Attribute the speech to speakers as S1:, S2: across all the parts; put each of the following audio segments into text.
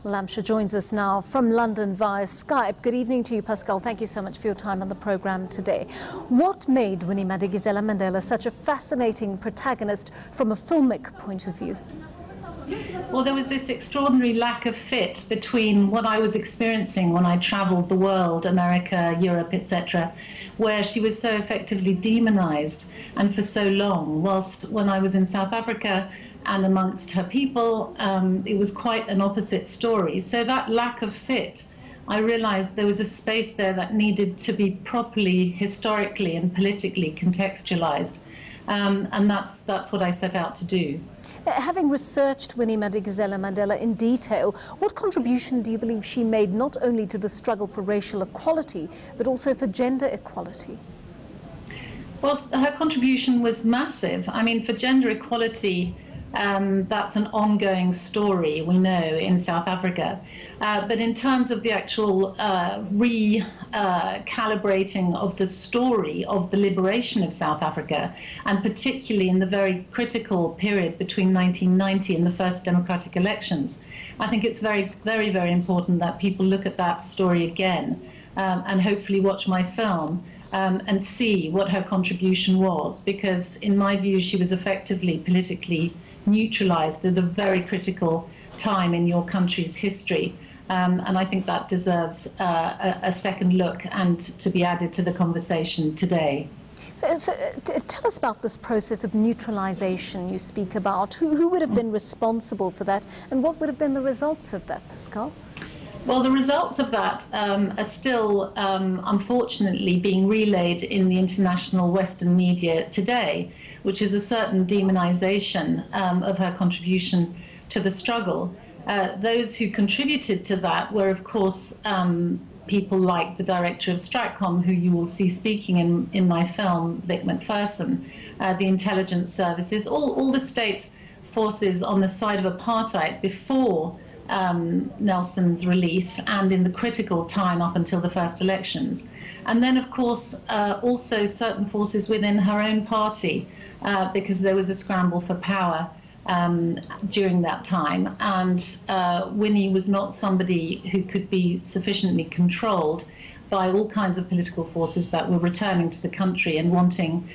S1: Pascale Lamche joins us now from London via Skype. Good evening to you, Pascale. Thank you so much for your time on the programme today. What made Winnie Madikizela-Madela such a fascinating protagonist from a filmic point of view?
S2: Well, there was this extraordinary lack of fit between what I was experiencing when I travelled the world, America, Europe, etc., where she was so effectively demonised and for so long, whilst when I was in South Africa and amongst her people, it was quite an opposite story. So that lack of fit, I realised there was a space there that needed to be properly, historically and politically contextualised. And that's what I set out to do.
S1: Having researched Winnie Madikizela-Madela in detail, what contribution do you believe she made not only to the struggle for racial equality, but also for gender equality?
S2: Well, her contribution was massive. I mean, for gender equality, that's an ongoing story, we know, in South Africa. But in terms of the actual recalibrating of the story of the liberation of South Africa, and particularly in the very critical period between 1990 and the first democratic elections, I think it's very, very, very important that people look at that story again and hopefully watch my film. And see what her contribution was, because in my view she was effectively politically neutralised at a very critical time in your country's history, and I think that deserves a second look and to be added to the conversation today.
S1: So tell us about this process of neutralisation you speak about. Who would have been responsible for that, and what would have been the results of that, Pascale?
S2: Well, the results of that are still, unfortunately, being relayed in the international Western media today, which is a certain demonisation of her contribution to the struggle. Those who contributed to that were, of course, people like the director of Stratcom, who you will see speaking in my film, Vic Macpherson, the intelligence services, all the state forces on the side of apartheid before Nelson's release and in the critical time up until the first elections. And then, of course, also certain forces within her own party, because there was a scramble for power during that time. And Winnie was not somebody who could be sufficiently controlled by all kinds of political forces that were returning to the country and wanting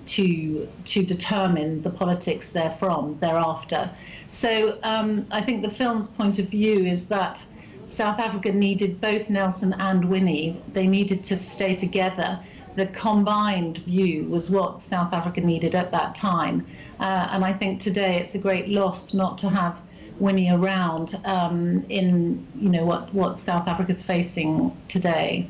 S2: to determine the politics therefrom thereafter. So I think the film's point of view is that South Africa needed both Nelson and Winnie. They needed to stay together. The combined view was what South Africa needed at that time. And I think today it's a great loss not to have Winnie around in what South Africa's facing today.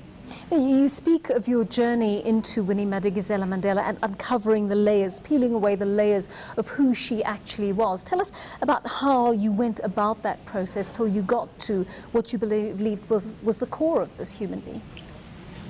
S1: You speak of your journey into Winnie Madikizela-Madela and uncovering the layers, peeling away the layers of who she actually was. Tell us about how you went about that process till you got to what you believed was the core of this human being.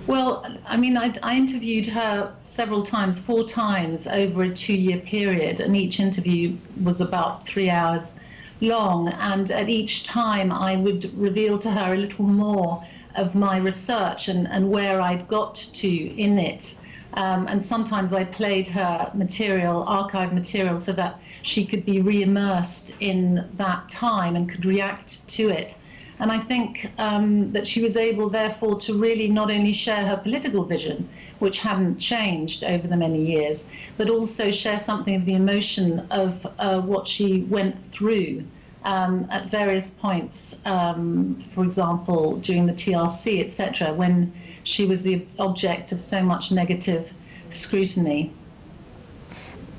S2: Well, I mean, I interviewed her several times, 4 times over a 2-year period, and each interview was about 3 hours long, and at each time I would reveal to her a little more of my research and where I'd got to in it. And sometimes I played her material, archive material, so that she could be re-immersed in that time and could react to it. And I think that she was able, therefore, to really not only share her political vision, which hadn't changed over the many years, but also share something of the emotion of what she went through at various points, for example, during the TRC, etc., when she was the object of so much negative scrutiny.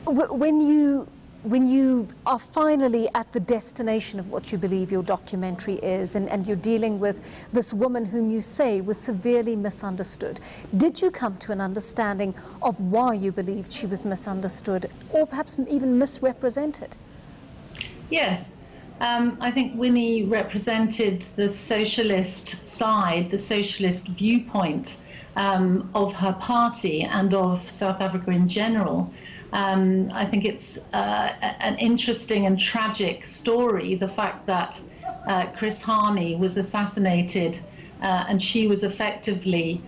S1: When you are finally at the destination of what you believe your documentary is, and you're dealing with this woman whom you say was severely misunderstood, did you come to an understanding of why you believed she was misunderstood, or perhaps even misrepresented?
S2: Yes. I think Winnie represented the socialist side, the socialist viewpoint of her party and of South Africa in general. I think it's an interesting and tragic story, the fact that Chris Hani was assassinated and she was effectively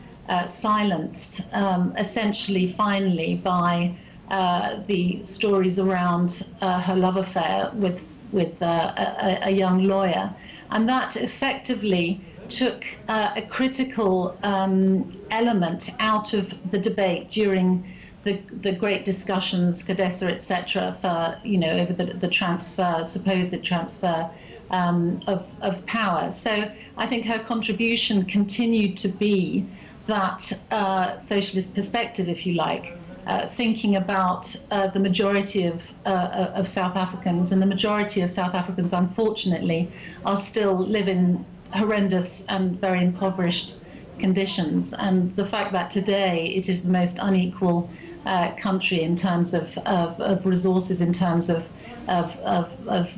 S2: silenced, essentially, finally, by the stories around her love affair with a young lawyer. And that effectively took a critical element out of the debate during the great discussions, Cadessa, etc., for, you know, over the transfer, supposed transfer of power. So I think her contribution continued to be that socialist perspective, if you like, thinking about the majority of South Africans, and the majority of South Africans, unfortunately, are still live in horrendous and very impoverished conditions. And the fact that today it is the most unequal country in terms of resources, in terms of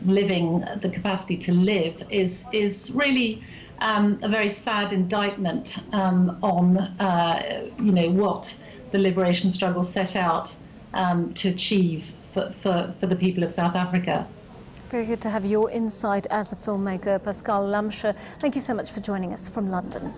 S2: living, the capacity to live, is really a very sad indictment on you know, what the liberation struggle set out to achieve for the people of South Africa.
S1: Very good to have your insight as a filmmaker, Pascale Lamche. Thank you so much for joining us from London.